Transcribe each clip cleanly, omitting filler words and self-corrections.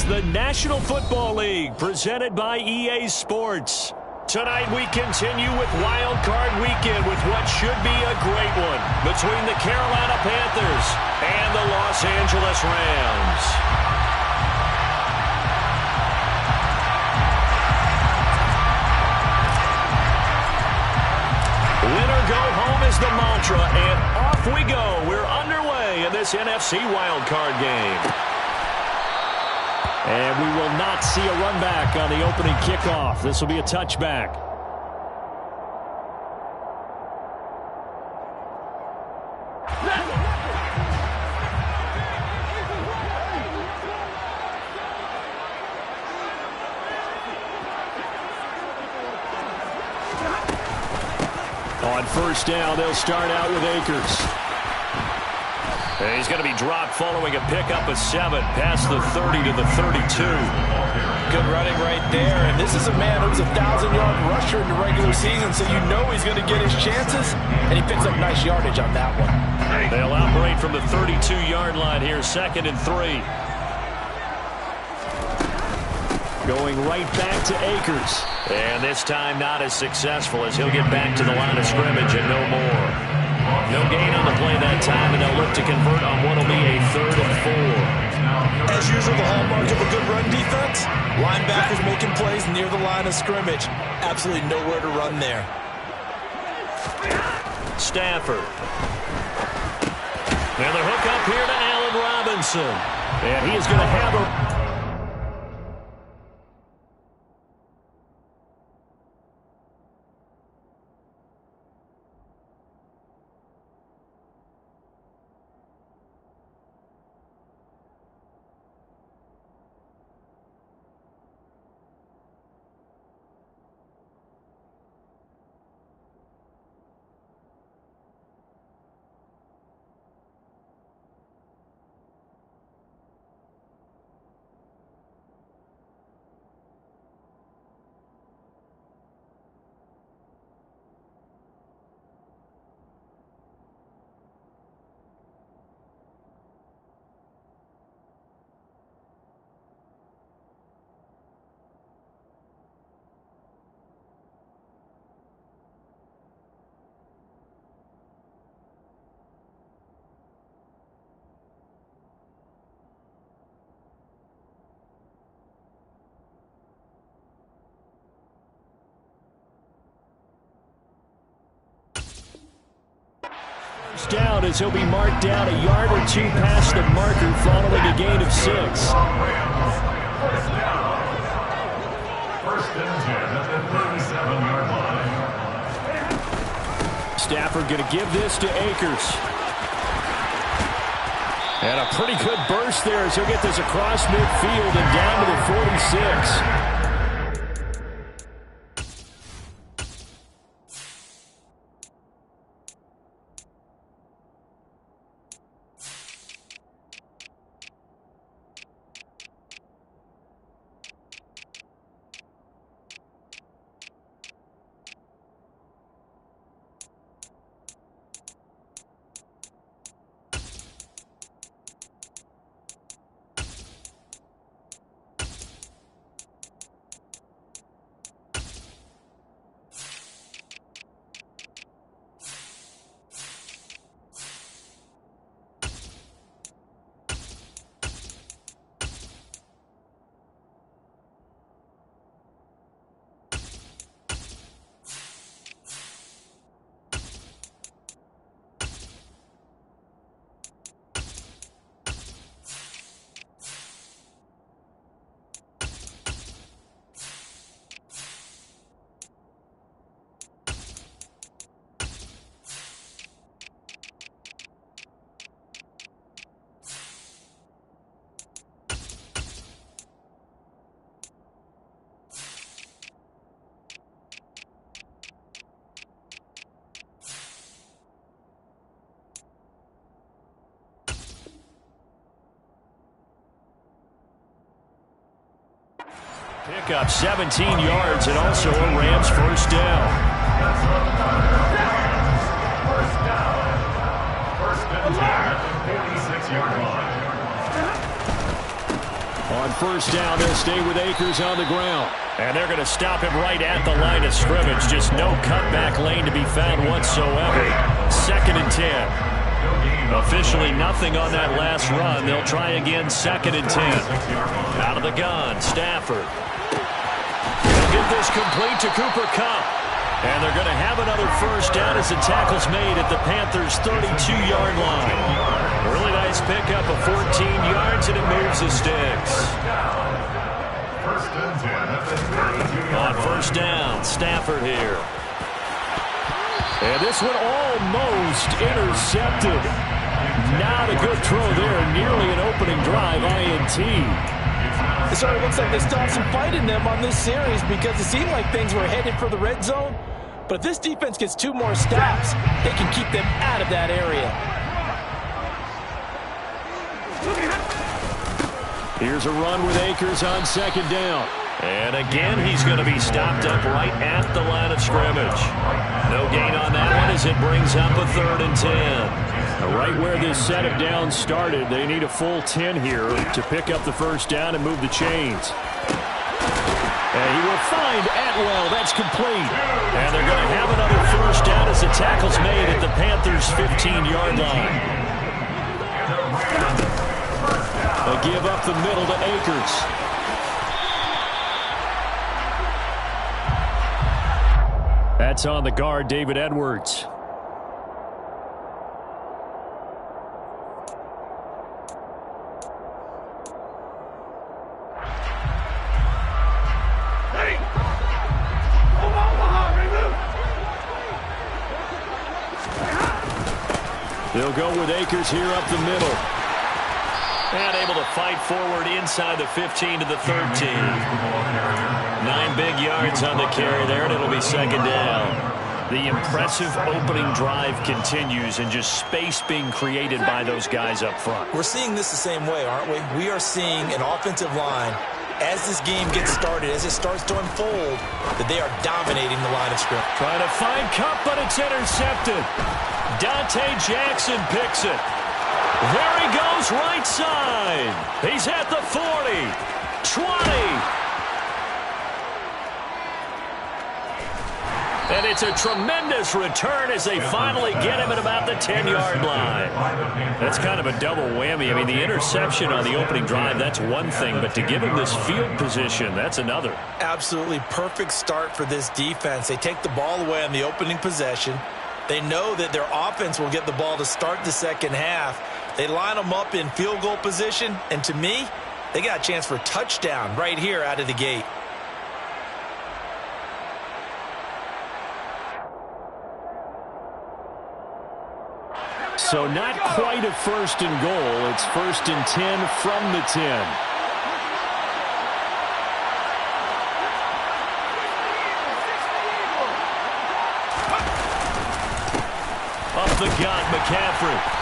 is the National Football League, presented by EA Sports. Tonight we continue with Wild Card Weekend with what should be a great one between the Carolina Panthers and the Los Angeles Rams. Winner go home is the mantra, and off we go. We're underway in this NFC Wild Card game. And we will not see a run back on the opening kickoff. This will be a touchback. On first down, they'll start out with Akers. And he's going to be dropped following a pickup of 7 past the 30 to the 32. Good running right there. And this is a man who was a 1,000-yard rusher in the regular season, so you know he's going to get his chances. And he picks up nice yardage on that one. They'll operate from the 32-yard line here, 2nd and 3. Going right back to Akers. And this time not as successful as he'll get back to the line of scrimmage and no more. No gain on the play that time, and they'll look to convert on what will be a 3rd and 4. As usual, the hallmark of a good run defense, linebackers making plays near the line of scrimmage. Absolutely nowhere to run there. Stafford. And the hook up here to Allen Robinson. And he is going to have a... down as he'll be marked down a yard or 2 past the marker following a gain of 6. First down. 1st and 10 at the 37-yard line. Stafford going to give this to Akers. And a pretty good burst there as he'll get this across midfield and down to the 46. Pick up 17 yards and also a Rams first down. First down. 1st and 10 at the 46-yard line. On first down, they'll stay with Akers on the ground. And they're going to stop him right at the line of scrimmage. Just no cutback lane to be found whatsoever. 2nd and 10. Officially nothing on that last run. They'll try again, 2nd and 10. Out of the gun, Stafford. They'll get this complete to Cooper Kupp. And they're going to have another first down as the tackle's made at the Panthers' 32-yard line. Really nice pickup of 14 yards, and it moves the sticks. First and 10 at the 32-yard On first down, Stafford here. And this one almost intercepted. Not a good throw there. Nearly an opening drive, INT. It sort of looks like they still have some fight in them on this series because it seemed like things were headed for the red zone. But if this defense gets 2 more stops, they can keep them out of that area. Here's a run with Akers on 2nd down. And again, he's going to be stopped up right at the line of scrimmage. No gain on that one as it brings up a 3rd and 10. Right where this set of downs started, they need a full 10 here to pick up the first down and move the chains. And he will find Atwell. That's complete. And they're going to have another first down as the tackle's made at the Panthers' 15-yard line. A give up the middle to Akers. That's on the guard, David Edwards. They'll go with Akers here up the middle. And able to fight forward inside the 15 to the 13. 9 big yards on the carry there, and it'll be 2nd down. The impressive opening drive continues, and just space being created by those guys up front. We're seeing this the same way, aren't we? We are seeing an offensive line, as this game gets started, as it starts to unfold, that they are dominating the line of scrimmage. Trying to find Kupp, but it's intercepted. Dante Jackson picks it. There he goes, right side. He's at the 40, 20. And it's a tremendous return as they finally get him at about the 10-yard line. That's kind of a double whammy. I mean, the interception on the opening drive, that's one thing, but to give him this field position, that's another. Absolutely perfect start for this defense. They take the ball away on the opening possession. They know that their offense will get the ball to start the second half. They line them up in field goal position, and to me, they got a chance for a touchdown right here out of the gate. So not quite a 1st and goal. It's 1st and 10 from the 10. Up the gut, McCaffrey.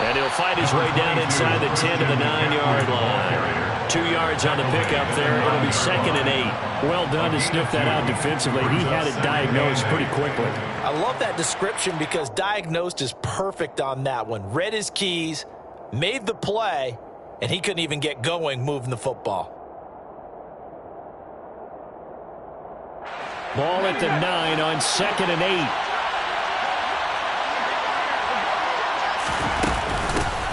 And he'll fight his way down inside the 10 to the 9-yard line. 2 yards on the pickup there. It'll be 2nd and 8. Well done to sniff that out defensively. He had it diagnosed pretty quickly. I love that description because diagnosed is perfect on that one. Read his keys, made the play, and he couldn't even get going moving the football. Ball at the 9 on 2nd and 8.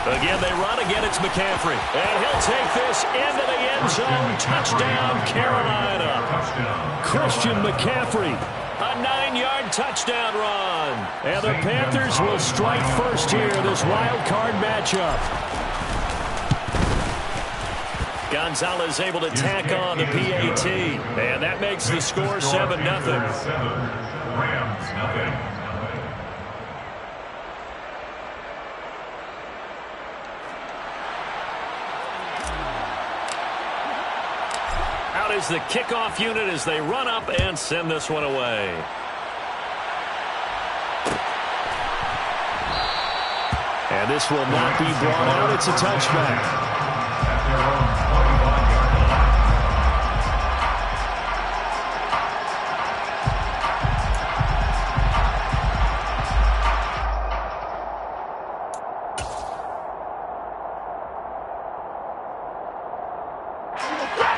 Again, they run. Again, it's McCaffrey. And he'll take this into the end zone. Touchdown, Carolina. Christian McCaffrey. A 9-yard touchdown run. And the Panthers will strike first here, this wild card matchup. Gonzalez able to tack on the PAT. And that makes the score 7-0. Rams, nothing. Out is the kickoff unit as they run up and send this one away. And this will not be brought out. It's a touchback.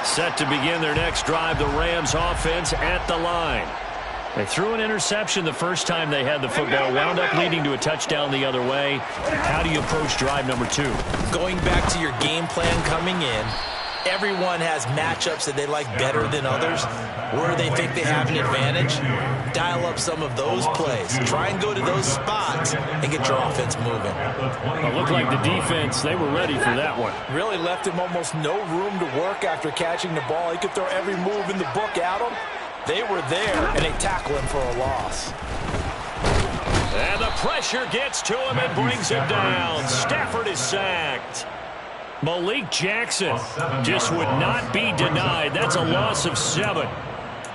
Set to begin their next drive, the Rams offense at the line. They threw an interception the first time they had the football, wound up leading to a touchdown the other way. How do you approach drive number 2? Going back to your game plan coming in, everyone has matchups that they like better than others, where they think they have an advantage. Dial up some of those plays. Try and go to those spots and get your offense moving. It looked like the defense, they were ready for that one. Really left him almost no room to work after catching the ball. He could throw every move in the book at him. They were there, and they tackle him for a loss. And the pressure gets to him and brings him down. Stafford is sacked. Malik Jackson just would not be denied. That's a loss of 7.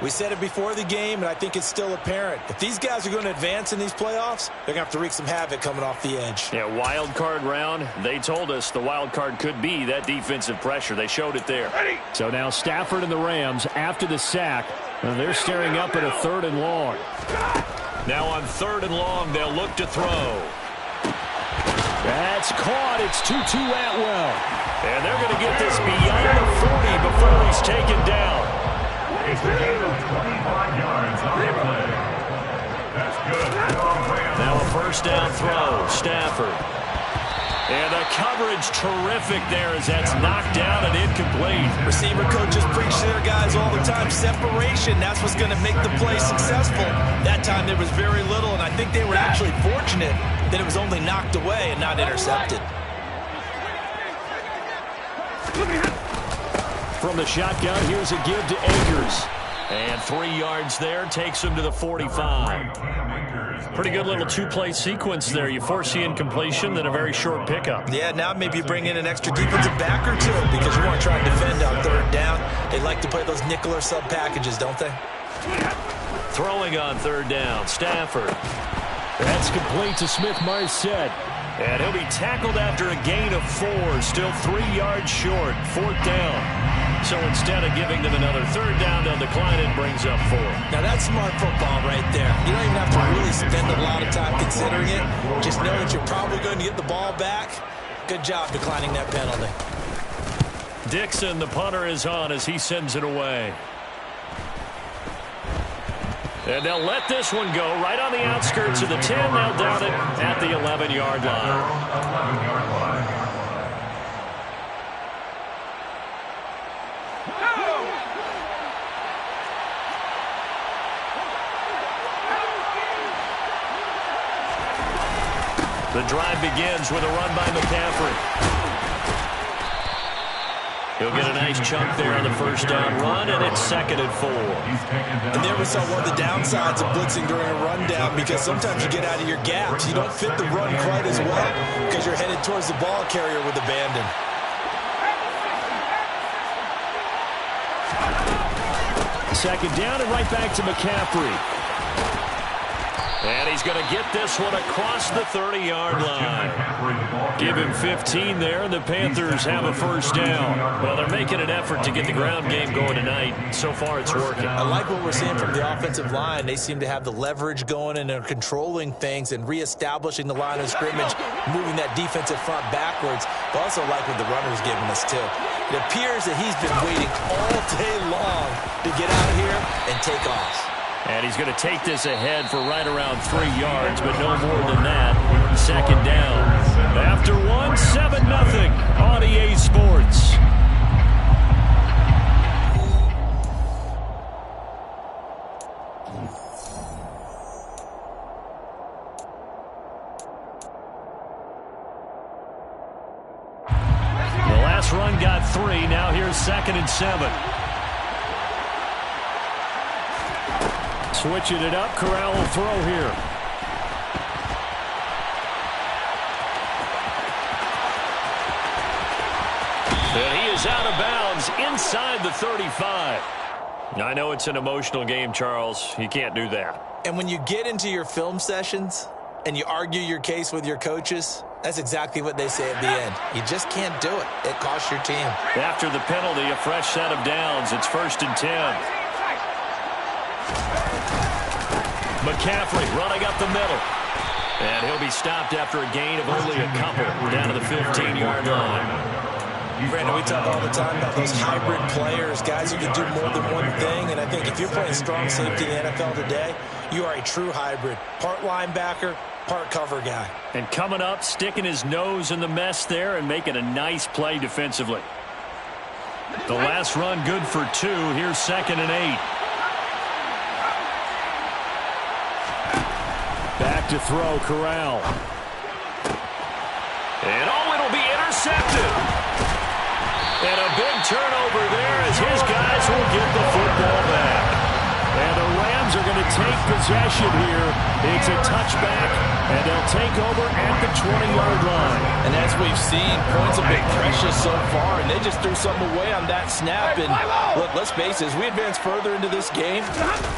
We said it before the game, and I think it's still apparent. If these guys are going to advance in these playoffs, they're going to have to wreak some havoc coming off the edge. Yeah, wild card round. They told us the wild card could be that defensive pressure. They showed it there. So now Stafford and the Rams, after the sack, they're staring up at a 3rd and long. Now on 3rd and long, they'll look to throw. That's caught. It's Tutu Atwell. And they're going to get this beyond the 40 before he's taken down. It's a gain of 25 yards on the play. That's good. Now a first down throw. Stafford. And the coverage terrific there as that's knocked down and incomplete. Receiver coaches preach to their guys all the time. Separation, that's what's going to make the play successful. That time there was very little, and I think they were actually fortunate that it was only knocked away and not intercepted. From the shotgun, here's a give to Akers. And 3 yards there takes him to the 45. Pretty good little 2-play sequence there. You force the incompletion, then a very short pickup. Yeah, now maybe you bring in an extra defensive back or 2 because you want to try and defend on 3rd down. They like to play those nickel or sub packages, don't they? Throwing on 3rd down, Stafford. That's complete to Smith-Marset. And he'll be tackled after a gain of 4. Still 3 yards short. 4th down. So instead of giving them another 3rd down, they'll decline it, brings up 4. Now that's smart football right there. You don't even have to really spend a lot of time considering it. Just know that you're probably going to get the ball back. Good job declining that penalty. Dixon, the punter, is on as he sends it away. And they'll let this one go right on the outskirts of the 10. They'll down it at the 11-yard line. The drive begins with a run by McCaffrey. He'll get a nice chunk there on the first down run, and it's 2nd and 4. And there we saw one of the downsides of blitzing during a rundown, because sometimes you get out of your gaps. You don't fit the run quite as well because you're headed towards the ball carrier with abandon. Second down and right back to McCaffrey. And he's going to get this one across the 30-yard line. Give him 15 there, and the Panthers have a first down. Well, they're making an effort to get the ground game going tonight. So far, it's working. I like what we're seeing from the offensive line. They seem to have the leverage going, and they're controlling things and reestablishing the line of scrimmage, moving that defensive front backwards. But also like what the runner's giving us, too. It appears that he's been waiting all day long to get out of here and take off. And he's going to take this ahead for right around 3 yards, but no more than that. Second down. After 1, 7-0 on EA Sports. The last run got 3. Now here's 2nd and 7. Switching it up, Corral will throw here. And he is out of bounds inside the 35. I know it's an emotional game, Charles. You can't do that. And when you get into your film sessions and you argue your case with your coaches, that's exactly what they say at the end. You just can't do it. It costs your team. After the penalty, a fresh set of downs. It's 1st and 10. McCaffrey running up the middle. And he'll be stopped after a gain of only a couple down to the 15-yard line. Brandon, we talk all the time about those hybrid players, guys who can do more than one thing, and I think if you're playing strong safety in the NFL today, you are a true hybrid. Part linebacker, part cover guy. And coming up, sticking his nose in the mess there and making a nice play defensively. The last run good for 2. Here's 2nd and 8. Back to throw, Corral. And it'll be intercepted. And a big turnover there as his guys will get the football back. And the Rams are going to take possession here. It's a touchback, and they'll take over at the 20-yard line. And as we've seen, points have been precious so far, and they just threw something away on that snap. And look, let's face it, as we advance further into this game,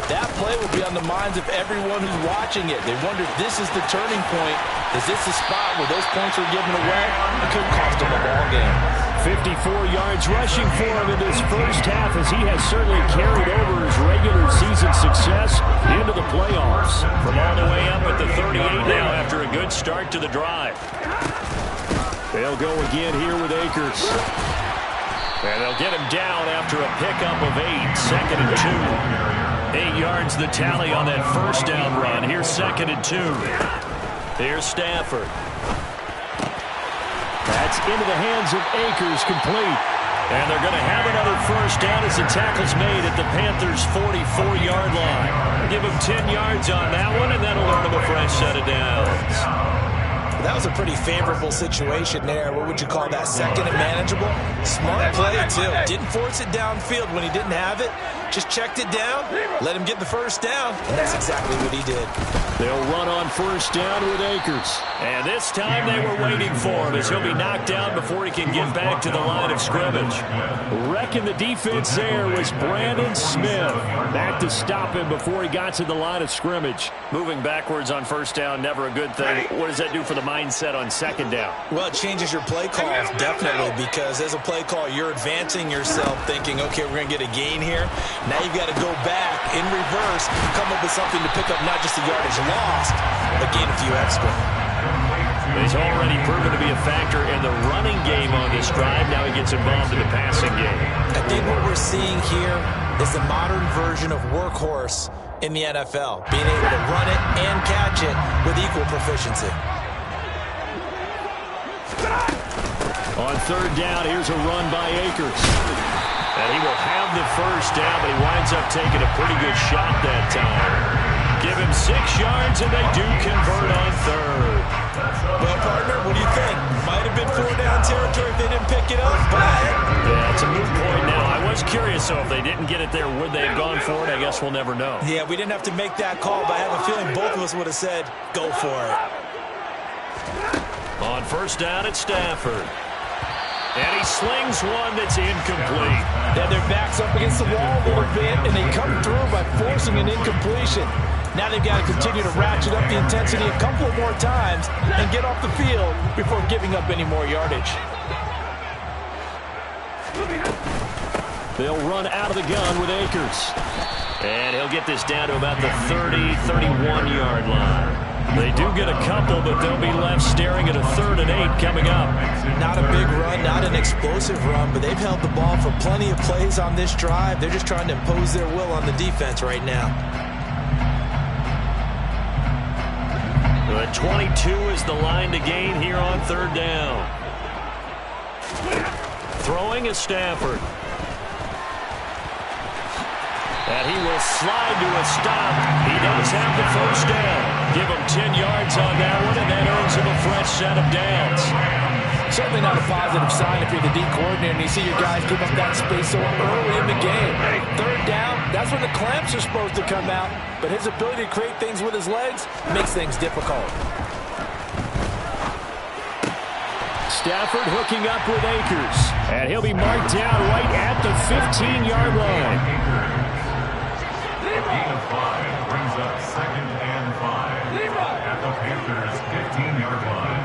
that play will be on the minds of everyone who's watching it. They wonder if this is the turning point. Is this the spot where those points were given away? It could cost them a ball game. 54 yards rushing for him in this first half, as he has certainly carried over his regular season success into the playoffs. From all the way up at the 38 now after a good start to the drive. They'll go again here with Akers. And they'll get him down after a pickup of 8. 2nd and 2. 8 yards the tally on that first down run. Here's 2nd and 2. Here's Stafford. That's into the hands of Akers, complete. And they're going to have another first down as the tackle's made at the Panthers' 44-yard line. Give him 10 yards on that one, and that'll earn him a fresh set of downs. That was a pretty favorable situation there. What would you call that? 2nd and manageable? Smart play, too. Didn't force it downfield when he didn't have it. Just checked it down, let him get the first down, and that's exactly what he did. They'll run on first down with Akers. And this time they were waiting for him as he'll be knocked down before he can get back to the line of scrimmage. Wrecking the defense there was Brandon Smith. Back to stop him before he got to the line of scrimmage. Moving backwards on first down, never a good thing. What does that do for the mindset on 2nd down? Well, it changes your play calls, definitely, because as a play call, you're advancing yourself thinking, okay, we're going to get a gain here. Now you've got to go back in reverse, come up with something to pick up not just the yardage lost, but gain a few extra. He's already proven to be a factor in the running game on this drive. Now he gets involved in the passing game. I think what we're seeing here is the modern version of workhorse in the NFL, being able to run it and catch it with equal proficiency. On 3rd down, here's a run by Akers. And he will have the first down, but he winds up taking a pretty good shot that time. Give him 6 yards, and they do convert on 3rd. Well, partner, what do you think? Might have been 4-down territory if they didn't pick it up, but... Yeah, it's a moot point now. I was curious, so if they didn't get it there, would they have gone for it? I guess we'll never know. Yeah, we didn't have to make that call, but I have a feeling both of us would have said, go for it. On first down, it's Stafford. And he slings one that's incomplete. Yeah, their back's up against the wall a little bit, and they come through by forcing an incompletion. Now they've got to continue to ratchet up the intensity a couple more times and get off the field before giving up any more yardage. They'll run out of the gun with Akers. And he'll get this down to about the 30, 31-yard line. They do get a couple, but they'll be left staring at a 3rd and 8 coming up. Not a big run, not an explosive run, but they've held the ball for plenty of plays on this drive. They're just trying to impose their will on the defense right now. The 22 is the line to gain here on 3rd down. Throwing is Stafford. And he will slide to a stop. He does have the first down. Give him 10 yards on that one, and that earns him a fresh set of downs. Certainly not a positive sign if you're the D coordinator and you see your guys give up that space so early in the game. 3rd down, that's when the clamps are supposed to come out, but his ability to create things with his legs makes things difficult. Stafford hooking up with Akers, and he'll be marked down right at the 15-yard line. A gain of 5 brings up 2nd and 5 at the Panthers' 15-yard line.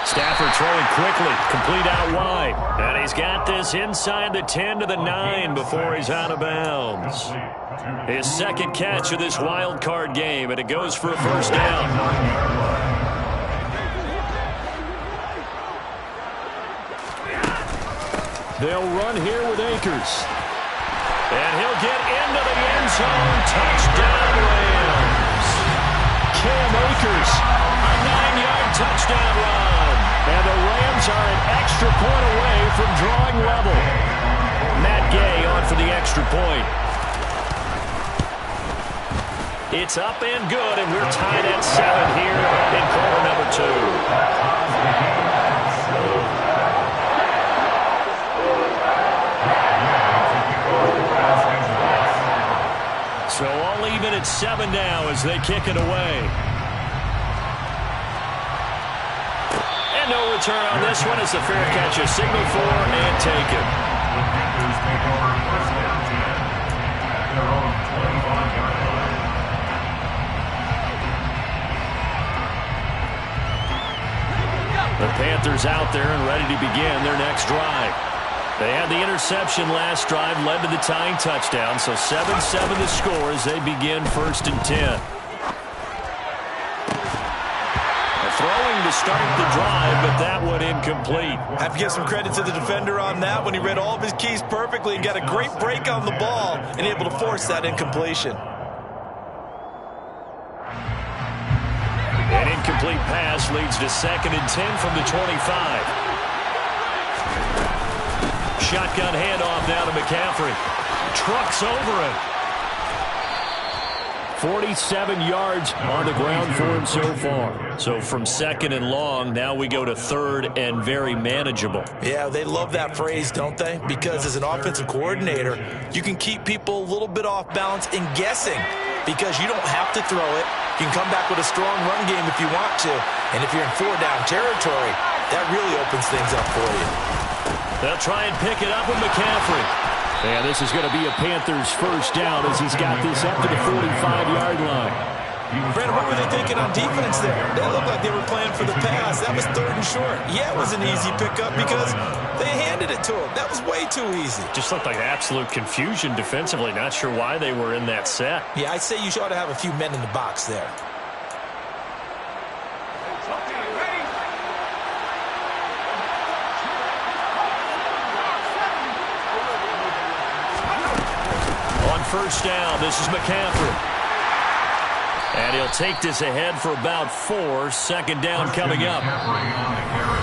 Stafford throwing quickly, complete out wide. And he's got this inside the 10 to the 9 before he's out of bounds. His 2nd catch of this wild card game, and it goes for a first down. They'll run here with Akers. And he'll get into the end zone. Touchdown, Rams. Cam Akers, a 9-yard touchdown run. And the Rams are an extra point away from drawing level. Matt Gay on for the extra point. It's up and good, and we're tied at 7 here in quarter number 2. So all even at 7 now as they kick it away. And no return on this one as the fair catch is signaled for and taken. The Panthers take over first down 10 at their own 25-yard line. The Panthers out there and ready to begin their next drive. They had the interception last drive, led to the tying touchdown, so 7-7 the score as they begin first and 10. Throwing to start the drive, but that one incomplete. I have to give some credit to the defender on that when he read all of his keys perfectly and got a great break on the ball and able to force that incompletion. An incomplete pass leads to second and 10 from the 25. Shotgun handoff now to McCaffrey. Trucks over it. 47 yards on the ground for him so far. So from second and long, now we go to third and very manageable. Yeah, they love that phrase, don't they? Because as an offensive coordinator, you can keep people a little bit off balance and guessing because you don't have to throw it. You can come back with a strong run game if you want to. And if you're in 4-down territory, that really opens things up for you. They'll try and pick it up with McCaffrey. And this is going to be a Panthers first down as he's got this up to the 45-yard line. Brandon, what were they thinking on defense there? They looked like they were playing for the pass. That was third and short. Yeah, it was an easy pickup because they handed it to him. That was way too easy. Just looked like absolute confusion defensively. Not sure why they were in that set. Yeah, I'd say you ought to have a few men in the box there. First down, this is McCaffrey. And he'll take this ahead for about 4. Second down coming up.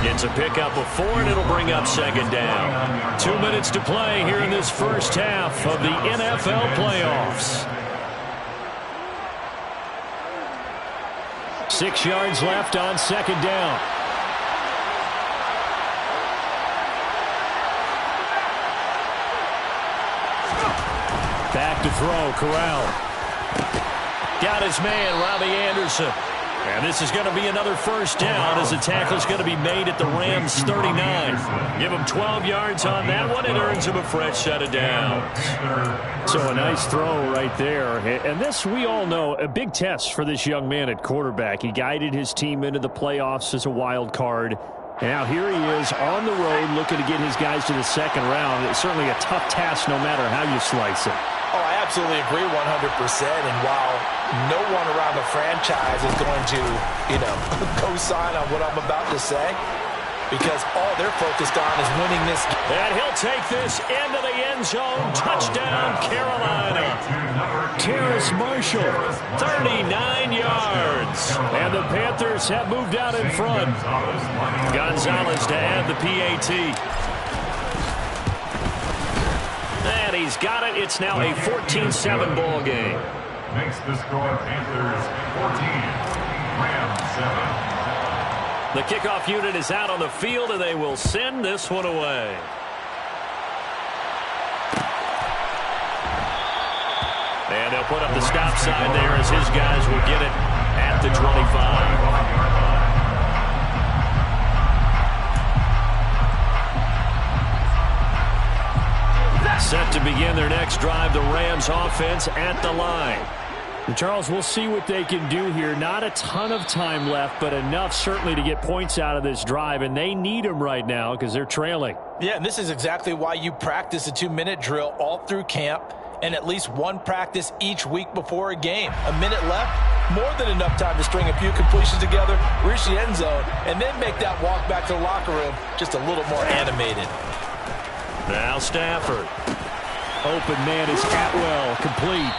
It's a pickup of 4, and it'll bring up second down. 2 minutes to play here in this first half of the NFL playoffs. 6 yards left on second down. Back to throw, Corral. Got his man, Robbie Anderson. And this is going to be another first down as the tackle's going to be made at the Rams' 39. Give him 12 yards on that one. It earns him a fresh set of downs. So a nice throw right there. And this, we all know, a big test for this young man at quarterback. He guided his team into the playoffs as a wild card. And now here he is on the road looking to get his guys to the second round. It's certainly a tough task no matter how you slice it. Oh, I absolutely agree 100%. And while no one around the franchise is going to, co-sign on what I'm about to say, because all they're focused on is winning this game. And he'll take this into the end zone. Touchdown, Carolina. Terrace Marshall, 39 yards. And the Panthers have moved out in front. Gonzalez to add the PAT. And he's got it. It's now a 14-7 ball game. Makes the score Panthers 14, Rams 7. The kickoff unit is out on the field, and they will send this one away. And they'll put up the stop sign there as his guys will get it at the 25. Set to begin their next drive, the Rams offense at the line. And Charles, we'll see what they can do here. Not a ton of time left, but enough certainly to get points out of this drive, and they need them right now because they're trailing. Yeah, and this is exactly why you practice a 2-minute drill all through camp and at least one practice each week before a game. A minute left, more than enough time to string a few completions together, reach the end zone, and then make that walk back to the locker room just a little more animated. Now Stafford. Open man is Atwell, complete.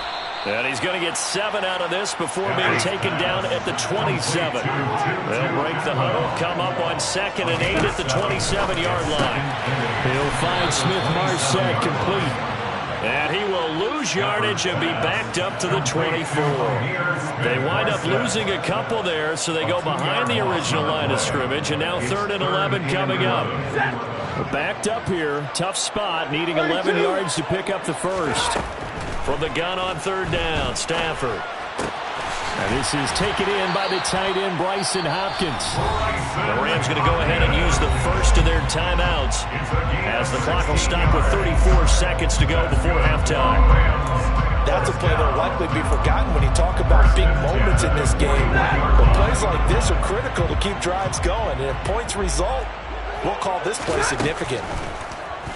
And he's going to get 7 out of this before being taken down at the 27. They'll break the huddle, come up on 2nd and 8 at the 27-yard line. He'll find Smith-Marsette complete. And he will lose yardage and be backed up to the 24. They wind up losing a couple there, so they go behind the original line of scrimmage, and now 3rd and 11 coming up. We're backed up here. Tough spot, needing 11 yards to pick up the first. From the gun on 3rd down, Stafford. And this is taken in by the tight end, Bryson Hopkins. The Rams going to go ahead and use the first of their timeouts as the clock will stop with 34 seconds to go before halftime. That's a play that will likely be forgotten when you talk about big moments in this game. But plays like this are critical to keep drives going. And if points result, we'll call this play significant.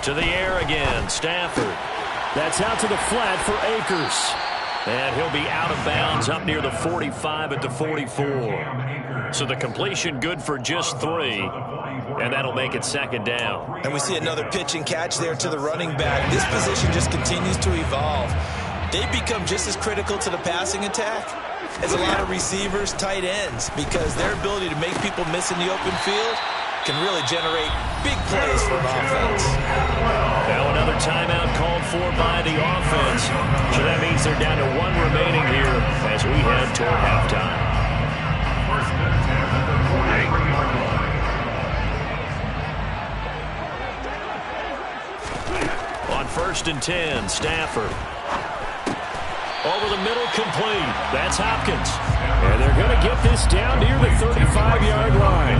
To the air again, Stafford. That's out to the flat for Akers. And he'll be out of bounds up near the 45 at the 44. So the completion good for just 3. And that'll make it 2nd down. And we see another pitch and catch there to the running back. This position just continues to evolve. They become just as critical to the passing attack as a lot of receivers, tight ends, because their ability to make people miss in the open field can really generate big plays for an offense. Now another timeout called for by the offense. So that means they're down to 1 remaining here as we head toward halftime. On 1st and 10, Stafford. Over the middle, complete. That's Hopkins. And they're going to get this down near the 35-yard line.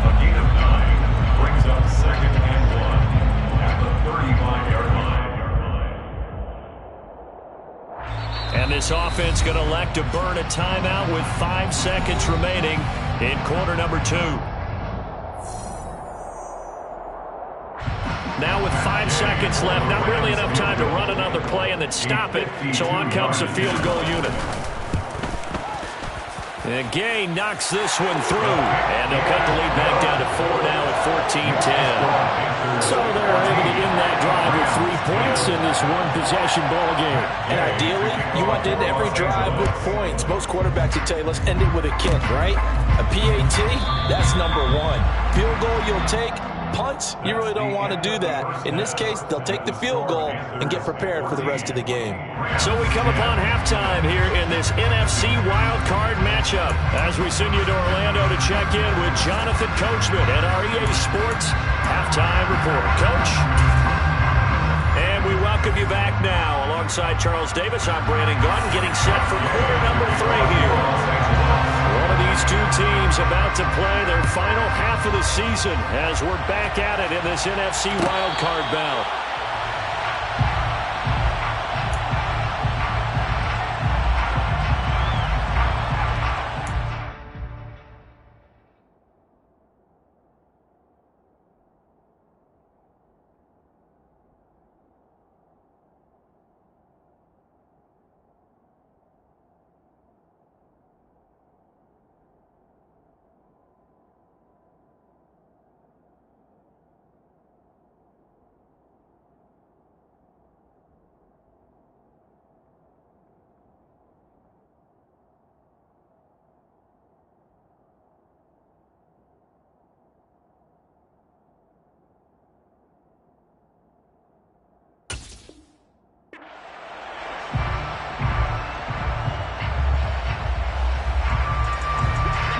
A gain of 9 brings up 2nd and 1 at the 35-yard line. And this offense going to elect to burn a timeout with 5 seconds remaining in quarter number 2. Now with 5 seconds left, not really enough time to run another play and then stop it. So on comes the field goal unit. And Gay knocks this one through. And they'll cut the lead back down to 4 now at 14-10. So they're able to end that drive with 3 points in this one-possession ball game. And ideally, you want to end every drive with points. Most quarterbacks would tell you, let's end it with a kick, right? A PAT, that's number 1. Field goal you'll take. Punts, you really don't want to do that. In this case, they'll take the field goal and get prepared for the rest of the game. So we come upon halftime here in this NFC WildCard matchup as we send you to Orlando to check in with Jonathan Coachman at our EA Sports Halftime Report. Coach? And we welcome you back now. Alongside Charles Davis, I'm Brandon Gunn, getting set for quarter number 3 here. One of these 2 teams about to play their final half of the season as we're back at it in this NFC wildcard bout.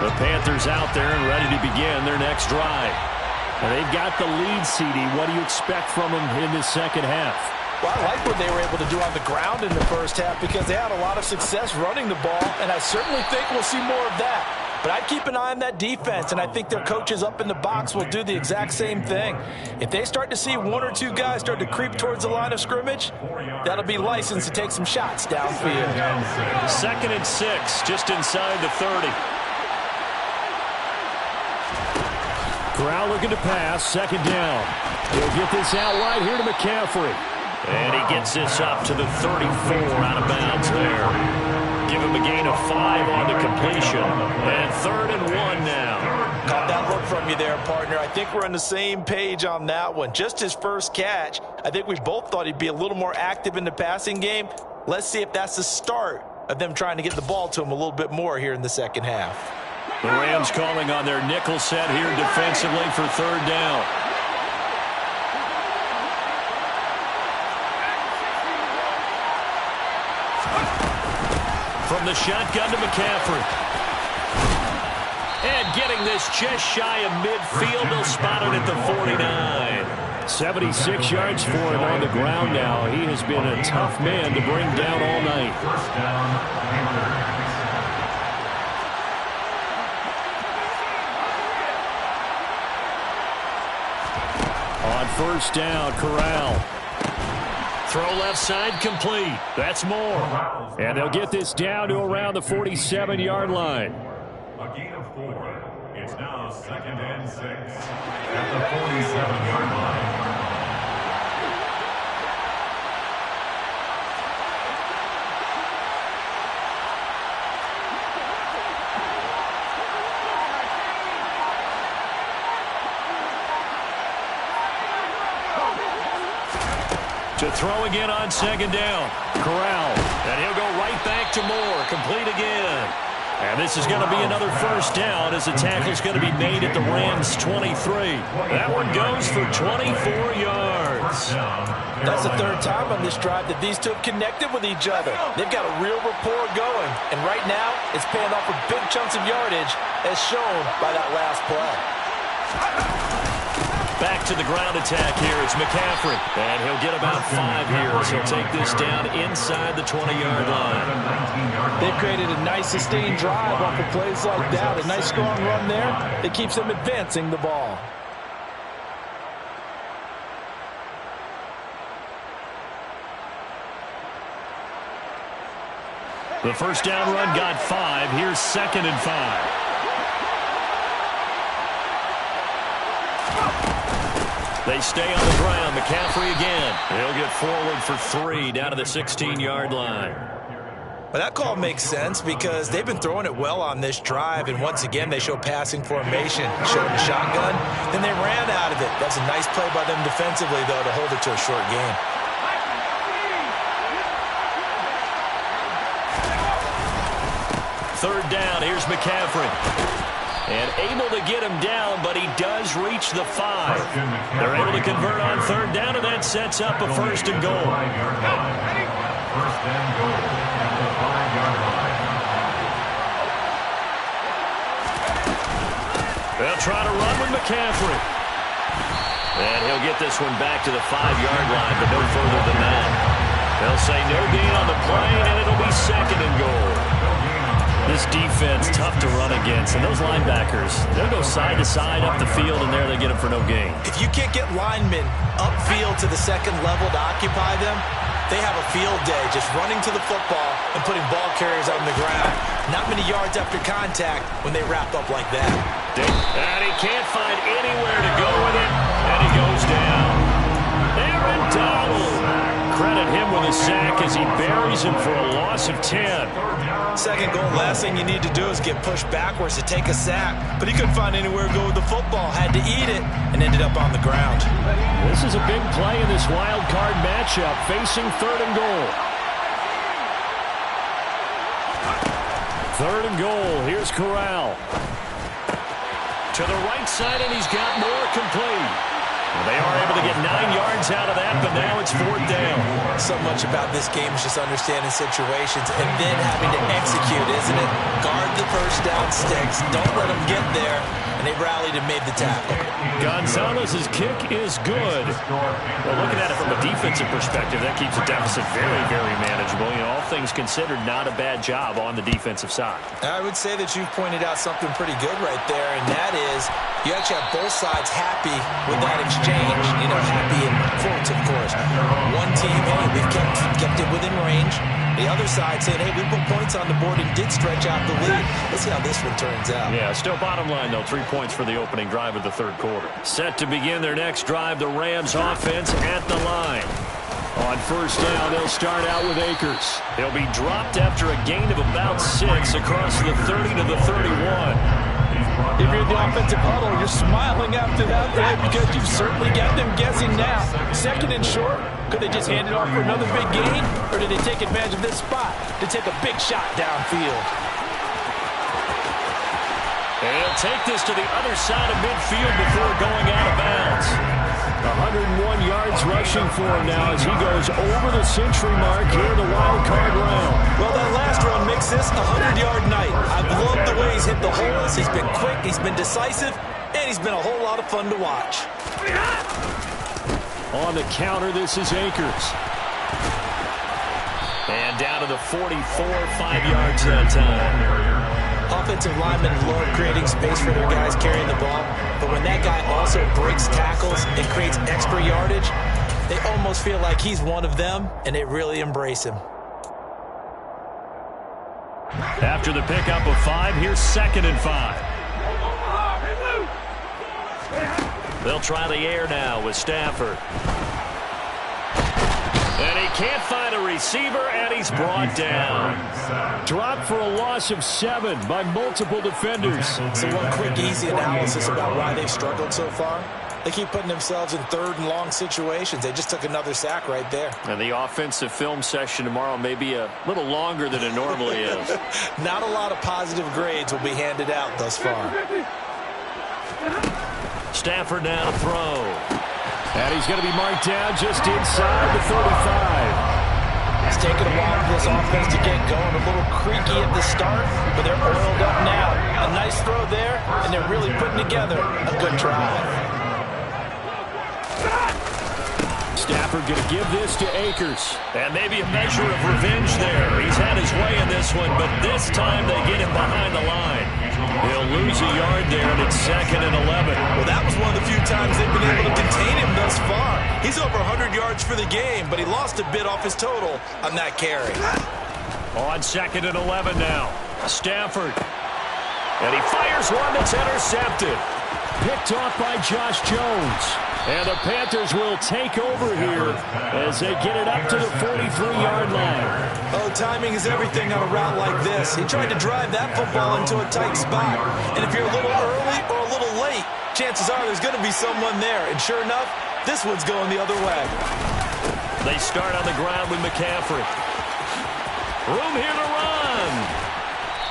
The Panthers out there and ready to begin their next drive. And they've got the lead, CD. What do you expect from them in this second half? Well, I like what they were able to do on the ground in the first half because they had a lot of success running the ball, and I certainly think we'll see more of that. But I'd keep an eye on that defense, and I think their coaches up in the box will do the exact same thing. If they start to see 1 or 2 guys start to creep towards the line of scrimmage, that'll be licensed to take some shots downfield. 2nd and 6, just inside the 30. Corral looking to pass, 2nd down. He'll get this out wide here to McCaffrey. And he gets this up to the 34 out of bounds there. give him a gain of 5 on the completion. And 3rd and 1 now. Caught that look from you there, partner. I think we're on the same page on that one. Just his first catch. I think we both thought he'd be a little more active in the passing game. Let's see if that's the start of them trying to get the ball to him a little bit more here in the second half. The Rams calling on their nickel set here defensively for 3rd down. From the shotgun to McCaffrey. And getting this just shy of midfield. They'll spot it at the 49. 76 yards for him on the ground now. He has been a tough man to bring down all night. 1st down, Panthers. On 1st down, Corral. Throw left side complete. That's more. And they'll get this down to around the 47-yard line. A gain of 4. It's now 2nd and 6 at the 47-yard line. To throw again on 2nd down. Corral. And he'll go right back to Moore. Complete again. And this is going to be another 1st down as the tackle's going to be made at the Rams' 23. That one goes for 24 yards. That's the 3rd time on this drive that these two have connected with each other. They've got a real rapport going. And right now, it's paying off with big chunks of yardage as shown by that last play. Back to the ground attack here. It's McCaffrey. And he'll get about 5 here as he'll take this down inside the 20-yard line. They've created a nice sustained drive off of plays like that. A nice strong run there that keeps them advancing the ball. The 1st down run got 5. Here's 2nd and 5. They stay on the ground. McCaffrey again. He'll get forward for 3 down to the 16-yard line. Well, that call makes sense because they've been throwing it well on this drive, and once again they show passing formation, showing the shotgun. Then they ran out of it. That's a nice play by them defensively, though, to hold it to a short game. Third down. Here's McCaffrey. And able to get him down, but he does reach the 5. They're able to convert on 3rd down, and that sets up a 1st and goal. 1st and goal at the 5-yard line. They'll try to run with McCaffrey. And he'll get this one back to the 5-yard line, but no further than that. They'll say no gain on the play, and it'll be 2nd and goal. This defense, tough to run against. And those linebackers, they'll go side to side up the field, and there they get them for no gain. If you can't get linemen upfield to the 2nd level to occupy them, they have a field day just running to the football and putting ball carriers on the ground. Not many yards after contact when they wrap up like that. And he can't find anywhere to go with it, and he goes down. Aaron Donald. Credit him with a sack as he buries him for a loss of 10. 2nd goal, last thing you need to do is get pushed backwards to take a sack. But he couldn't find anywhere to go with the football, had to eat it, and ended up on the ground. This is a big play in this wild card matchup, facing 3rd and goal. 3rd and goal. Here's Corral. To the right side, and he's got more complete. Well, they are able to get 9 yards out of that, but now it's 4th down. So much about this game is just understanding situations and then having to execute, isn't it? Guard the 1st down sticks. Don't let them get there. And they rallied and made the tackle. Gonzalez's kick is good. Well, looking at it from a defensive perspective, that keeps the deficit very, very manageable. You know, all things considered, not a bad job on the defensive side. I would say that you've pointed out something pretty good right there, and that is you actually have both sides happy with that exchange. You know, happy in quotes, of course. One team, hey, we've kept it within range. The other side saying, hey, we put points on the board and did stretch out the lead. Let's see how this one turns out. Yeah, still bottom line, though. 3 points for the opening drive of the 3rd quarter. Set to begin their next drive, the Rams offense at the line. On first down, they'll start out with Akers. He'll be dropped after a gain of about 6 across the 30 to the 31. If you're in the offensive huddle, you're smiling after that play because you've certainly got them guessing now. Second and short, could they just hand it off for another big gain? Or did they take advantage of this spot to take a big shot downfield? And he'll take this to the other side of midfield before going out of bounds. 101 yards rushing for him now as he goes over the century mark here in the wild card round. Well, that last run makes this a 100-yard night. I've loved the way he's hit the holes. He's been quick, he's been decisive, and he's been a whole lot of fun to watch. On the counter, this is Akers. And down to the 44, 5 yards that time. Offensive linemen love creating space for their guys carrying the ball, but when that guy also breaks tackles and creates extra yardage, they almost feel like he's one of them, and they really embrace him. After the pickup of 5, here's 2nd and 5. They'll try the air now with Stafford. And he can't find a receiver, and he's brought down. Dropped for a loss of 7 by multiple defenders. So one quick, easy analysis about why they've struggled so far. They keep putting themselves in 3rd and long situations. They just took another sack right there. And the offensive film session tomorrow may be a little longer than it normally is. Not a lot of positive grades will be handed out thus far. Stafford now to throw. And he's going to be marked down just inside the 35. It's taken a while for this offense to get going. A little creaky at the start, but they're oiled up now. A nice throw there, and they're really putting together a good drive. Stafford going to give this to Akers. And maybe a measure of revenge there. He's had his way in this one, but this time they get him behind the line. He'll lose a yard there, and it's 2nd and 11. Well, that was one of the few times they've been able to contain him thus far. He's over 100 yards for the game, but he lost a bit off his total on that carry. On 2nd and 11 now. Stafford. And he fires one that's intercepted. Picked off by Josh Jones. And the Panthers will take over here as they get it up to the 43-yard line. Oh, timing is everything on a route like this. He tried to drive that football into a tight spot. And if you're a little early or a little late, chances are there's going to be someone there. And sure enough, this one's going the other way. They start on the ground with McCaffrey. Room here to run.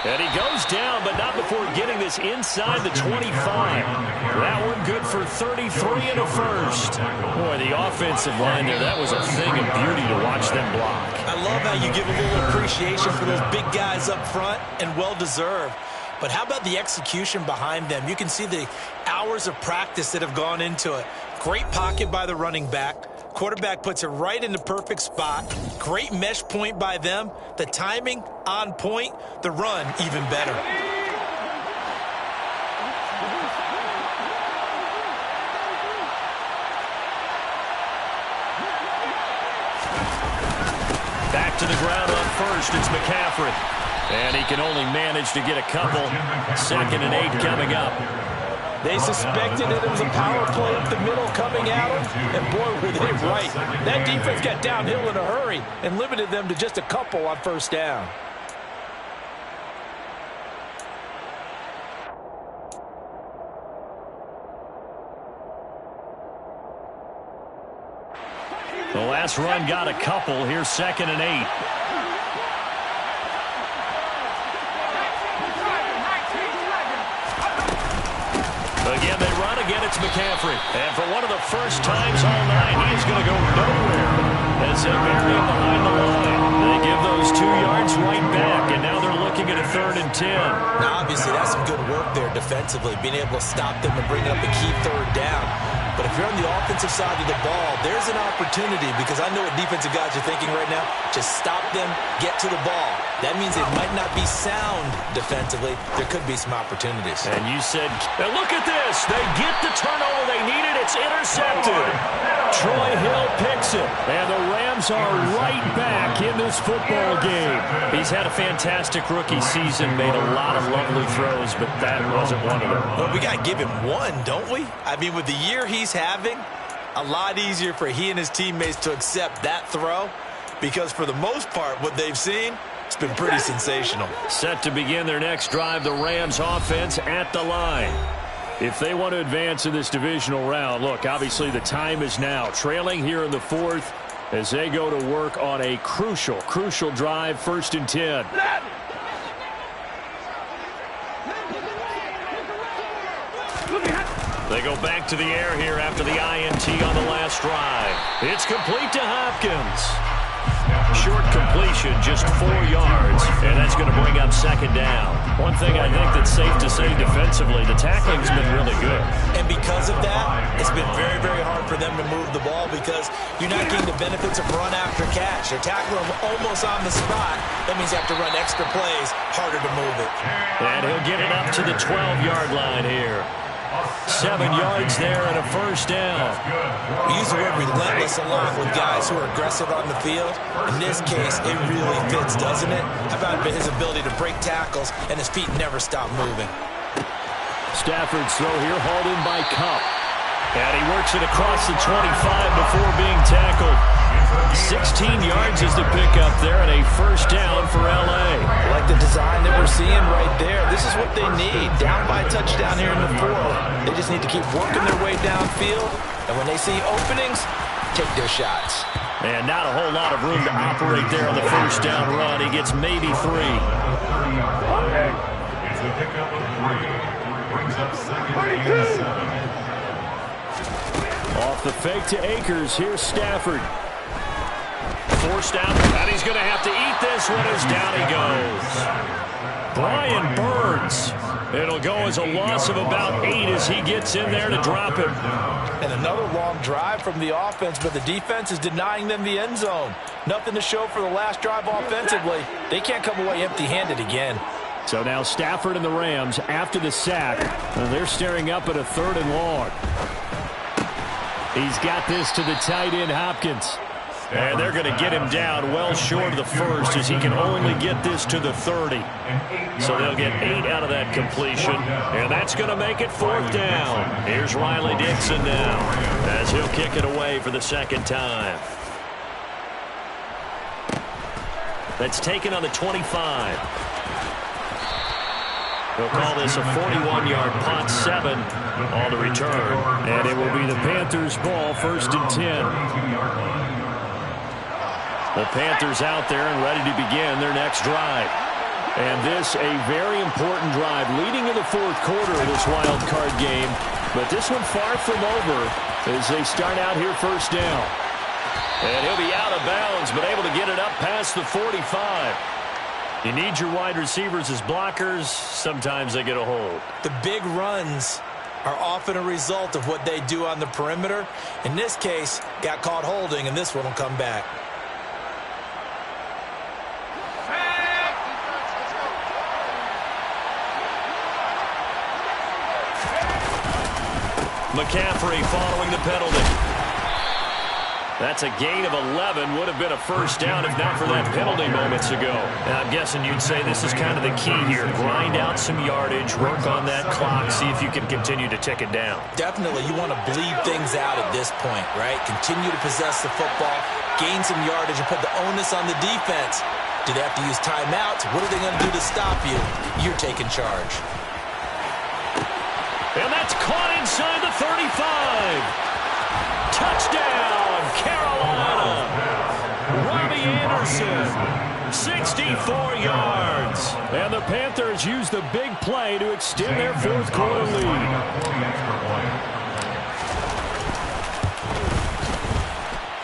And he goes down, but not before getting this inside the 25. That one good for 33 and a first. Boy, the offensive line there, that was a thing of beauty to watch them block. I love how you give a little appreciation for those big guys up front, and well-deserved. But how about the execution behind them? You can see the hours of practice that have gone into it. Great pocket by the running back. Quarterback puts it right in the perfect spot. Great mesh point by them. The timing on point. The run even better. Back to the ground on first. It's McCaffrey. And he can only manage to get a couple. 2nd and 8 coming up. They suspected that it was a power play up the middle coming at them, and boy, were they right. That defense got downhill in a hurry and limited them to just a couple on first down. The last run got a couple. Here's 2nd and 8. Again, they run. Again, it's McCaffrey. And for one of the first times all night, he is going to go nowhere as they bury him behind the line. They give those 2 yards right back, and now they're looking at a 3rd and 10. Now, obviously, that's some good work there defensively, being able to stop them and bring up a key 3rd down. But if you're on the offensive side of the ball, there's an opportunity, because I know what defensive guys are thinking right now. Just stop them, get to the ball. That means it might not be sound defensively. There could be some opportunities. And you said, and look at this. They get the turnover they needed. It's intercepted. Troy Hill picks it. And the Rams are right back in this football game. He's had a fantastic rookie season, made a lot of lovely throws, but that wasn't one of them. Well, we got to give him one, don't we? I mean, with the year he's having, a lot easier for he and his teammates to accept that throw because for the most part, what they've seen, it's been pretty sensational. Set to begin their next drive, the Rams offense at the line. If they want to advance in this divisional round, look, obviously the time is now. Trailing here in the fourth as they go to work on a crucial drive, 1st and 10. They go back to the air here after the INT on the last drive. It's complete to Hopkins. Short completion, just 4 yards, and that's going to bring up 2nd down. One thing I think that's safe to say defensively, the tackling's been really good. And because of that, it's been very, very hard for them to move the ball because you're not getting the benefits of run after catch. They're tackling them almost on the spot. That means you have to run extra plays, harder to move it. And he'll get it up to the 12-yard line here. 7 yards there and a 1st down. We use the word relentless a lot with guys who are aggressive on the field. In this case, it really fits, doesn't it? How about his ability to break tackles and his feet never stop moving? Stafford's throw here hauled in by Cup. And he works it across the 25 before being tackled. 16 yards is the pickup there and a 1st down for L.A. Like the design that we're seeing right there. This is what they need. Down by a touchdown here in the 4th. They just need to keep working their way downfield. And when they see openings, take their shots. And not a whole lot of room to operate there on the 1st down run. He gets maybe 3. It's a pickup of 3. Brings up 2nd and 7. Off the fake to Akers. Here's Stafford. Forced out, and he's going to have to eat this one as down he goes. Brian Burns. It'll go as a loss of about 8 as he gets in there to drop him. And another long drive from the offense, but the defense is denying them the end zone. Nothing to show for the last drive offensively. They can't come away empty-handed again. So now Stafford and the Rams after the sack, and they're staring up at a 3rd and long. He's got this to the tight end, Hopkins. And they're going to get him down well short of the 1st as he can only get this to the 30. So they'll get 8 out of that completion, and that's going to make it 4th down. Here's Riley Dixon now as he'll kick it away for the 2nd time. That's taken on the 25. They'll call this a 41-yard punt, 7 on the return. And it will be the Panthers' ball, 1st and 10. The Panthers out there and ready to begin their next drive. And this a very important drive leading in the 4th quarter of this wild card game. But this one far from over as they start out here 1st down. And he'll be out of bounds, but able to get it up past the 45. You need your wide receivers as blockers. Sometimes they get a hold. The big runs are often a result of what they do on the perimeter. In this case, got caught holding, and this one will come back. McCaffrey following the penalty. That's a gain of 11. Would have been a 1st down if not for that penalty moments ago. And I'm guessing you'd say this is kind of the key here. Grind out some yardage, work on that clock, see if you can continue to tick it down. Definitely, you want to bleed things out at this point, right? Continue to possess the football, gain some yardage, and put the onus on the defense. Do they have to use timeouts? What are they going to do to stop you? You're taking charge. And that's caught inside the 35. Touchdown, Carolina. Robbie Anderson, 64 yards. And the Panthers use the big play to extend their 4th quarter lead.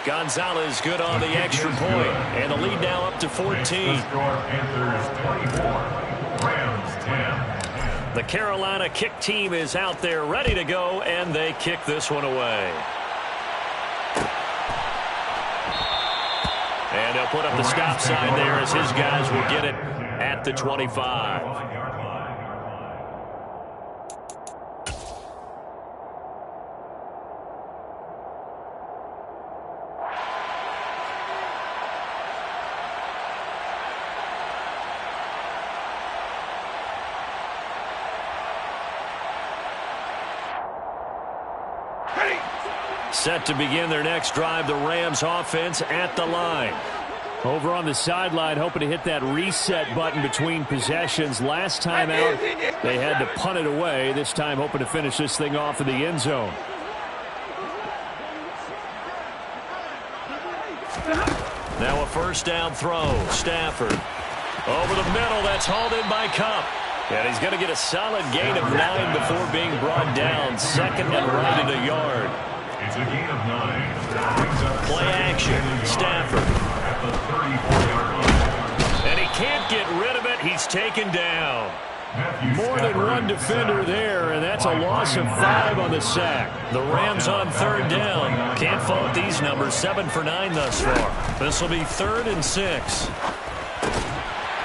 Gonzalez good on the extra point. And the lead now up to 14. Panthers 24, Rams 10. The Carolina kick team is out there ready to go, and they kick this one away. And they'll put up the stop sign there as his guys will get it at the 25. Set to begin their next drive, the Rams offense at the line. Over on the sideline, hoping to hit that reset button between possessions. Last time out, they had to punt it away. This time, hoping to finish this thing off in the end zone. Now a first down throw. Stafford. Over the middle, that's hauled in by Cup. And he's going to get a solid gain of 9 before being brought down. Second and right at a yard. It's a gain of 9. Play action. Stafford. At the 34-yard line. And he can't get rid of it. He's taken down. More than one defender there, and that's a loss of 5 on the sack. The Rams on third down. Can't fault these numbers. 7 for 9 thus far. This will be 3rd and 6.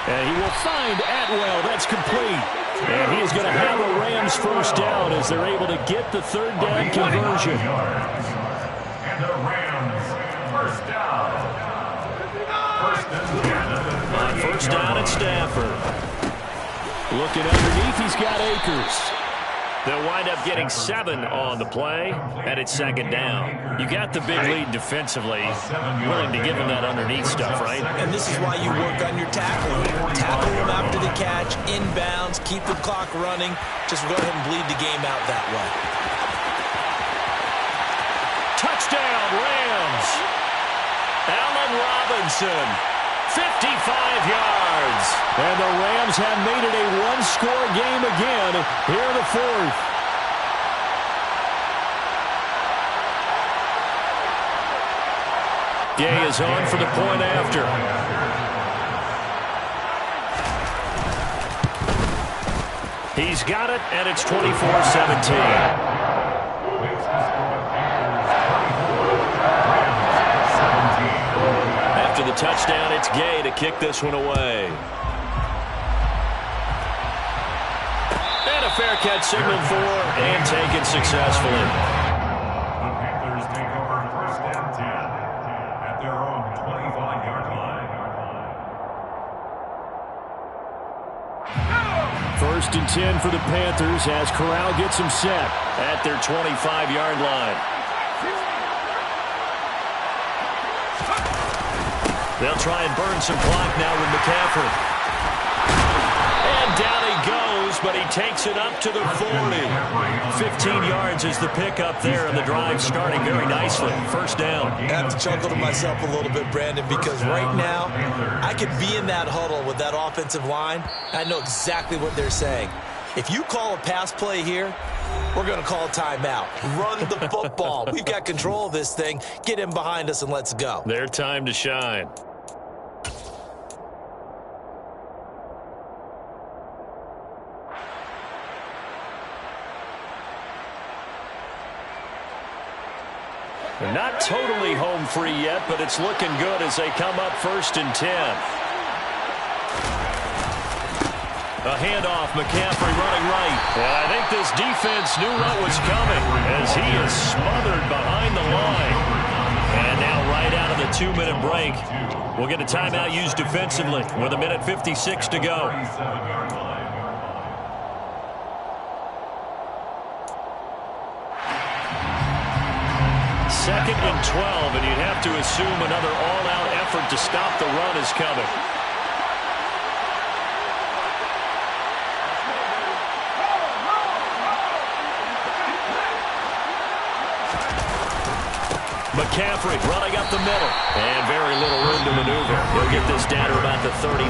And he will find Atwell. That's complete. And he is going to have a Rams first down as they're able to get the third down conversion. And the Rams first down. First down at Stafford. Looking underneath, he's got Akers. They'll wind up getting 7 on the play, and it's second down. You got the big lead defensively, willing to give them that underneath stuff, right? And this is why you work on your tackling. Tackle them after the catch, inbounds, keep the clock running. Just go ahead and bleed the game out that way. Touchdown, Rams! Allen Robinson, 55 yards. And the Rams have made it a one-score game again here in the fourth. Gay is on for the point after. He's got it, and it's 24-17. After the touchdown, it's Gay to kick this one away. And a fair catch signaled for and taken successfully. The Panthers take over first and 10 at their own 25-yard line. First and 10 for the Panthers as Corral gets him set at their 25-yard line. They'll try and burn some clock now with McCaffrey. And down he goes, but he takes it up to the 40. 15 yards is the pickup there, and the drive starting very nicely. First down. I have to chuckle to myself a little bit, Brandon, because right now I could be in that huddle with that offensive line. I know exactly what they're saying. If you call a pass play here, we're going to call a timeout. Run the football. We've got control of this thing. Get in behind us and let's go. Their time to shine. Not totally home free yet, but it's looking good as they come up first and 10. A handoff, McCaffrey running right. And I think this defense knew what was coming as he is smothered behind the line. And now right out of the 2-minute break, we'll get a timeout used defensively with 1:56 to go. Second and 12, and you'd have to assume another all-out effort to stop the run is coming. McCaffrey running up the middle, and very little room to maneuver. He'll get this down to about the 39.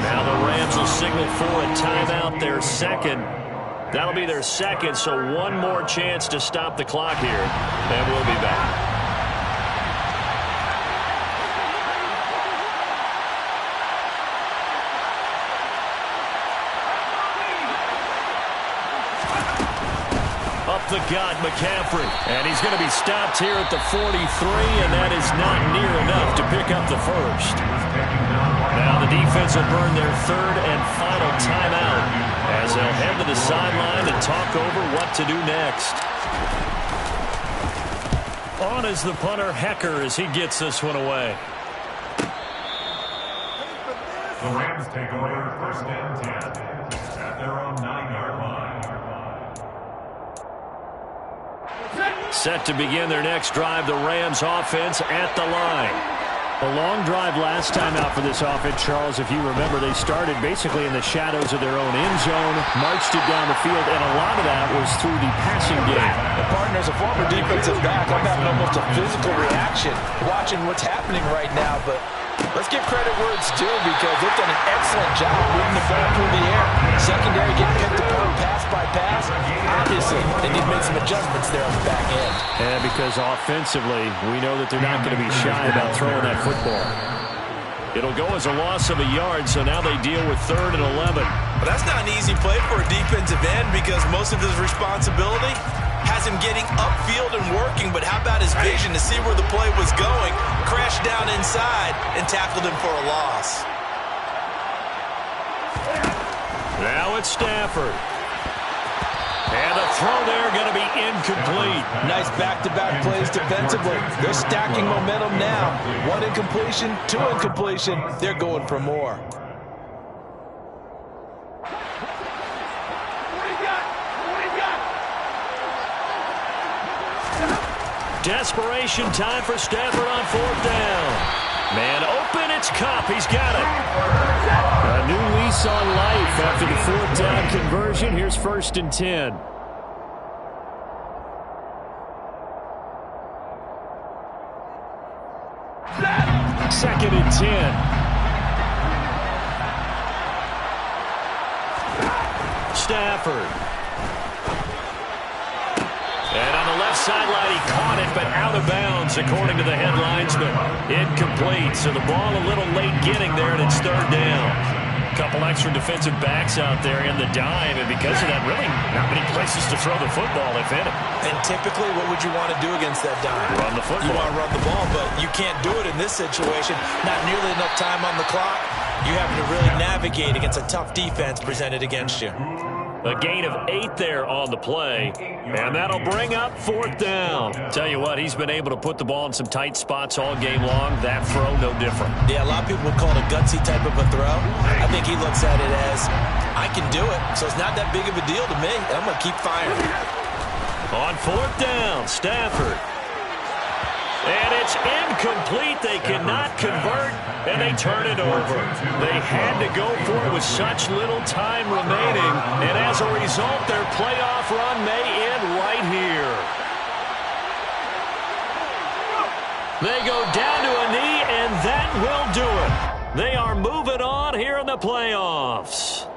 Now the Rams will signal for a timeout, their second. That'll be their second, so one more chance to stop the clock here, and we'll be back. Up the gut, McCaffrey, and he's going to be stopped here at the 43, and that is not near enough to pick up the first. Now the defense will burn their third and final timeout as they'll head to the sideline and talk over what to do next. On is the punter, Hecker, as he gets this one away. The Rams take over first and 10 at their own 9-yard line. Set to begin their next drive, the Rams offense at the line. A long drive last time out for this offense, Charles. If you remember, they started basically in the shadows of their own end zone, marched it down the field, and a lot of that was through the passing game. The partner, as a former defensive back, I'm having almost a physical reaction watching what's happening right now, but let's give credit where it's due because they've done an excellent job moving the ball through the air. Secondary getting picked apart pass by pass. Obviously, they need to make some adjustments there on the back end. And because offensively, we know that they're not going to be shy about throwing that football. It'll go as a loss of a yard, so now they deal with 3rd and 11. But that's not an easy play for a defensive end because most of his responsibility has him getting upfield and working, but how about his vision to see where the play was going, crashed down inside, and tackled him for a loss. Now it's Stafford. And the throw there going to be incomplete. Nice back-to-back plays defensively. They're stacking momentum now. 1 incompletion, 2 incompletion. They're going for more. Desperation time for Stafford on 4th down. Man open, it's Kupp. He's got it. A new lease on life after the 4th down conversion. Here's 1st and 10. Second and 10. Stafford. And on the left sideline, he caught it, but out of bounds, according to the head linesman. Incomplete, so the ball a little late getting there, and it's 3rd down. A couple extra defensive backs out there in the dime, and because of that, really not many places to throw the football, if any. And typically, what would you want to do against that dime? Run the football. You want to run the ball, but you can't do it in this situation. Not nearly enough time on the clock. You having to really navigate against a tough defense presented against you. A gain of 8 there on the play, and that'll bring up 4th down. Tell you what, he's been able to put the ball in some tight spots all game long. That throw, no different. Yeah, a lot of people would call it a gutsy type of a throw. I think he looks at it as, I can do it, so it's not that big of a deal to me, and I'm going to keep firing. On 4th down, Stafford. And it's incomplete. They cannot convert, and they turn it over. They had to go for it with such little time remaining, and as a result, their playoff run may end right here. They go down to a knee, and that will do it. They are moving on here in the playoffs.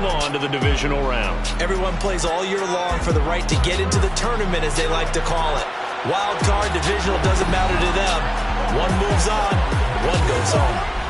On to the divisional round. Everyone plays all year long for the right to get into the tournament, as they like to call it. Wild card, divisional, doesn't matter to them. One moves on, one goes home.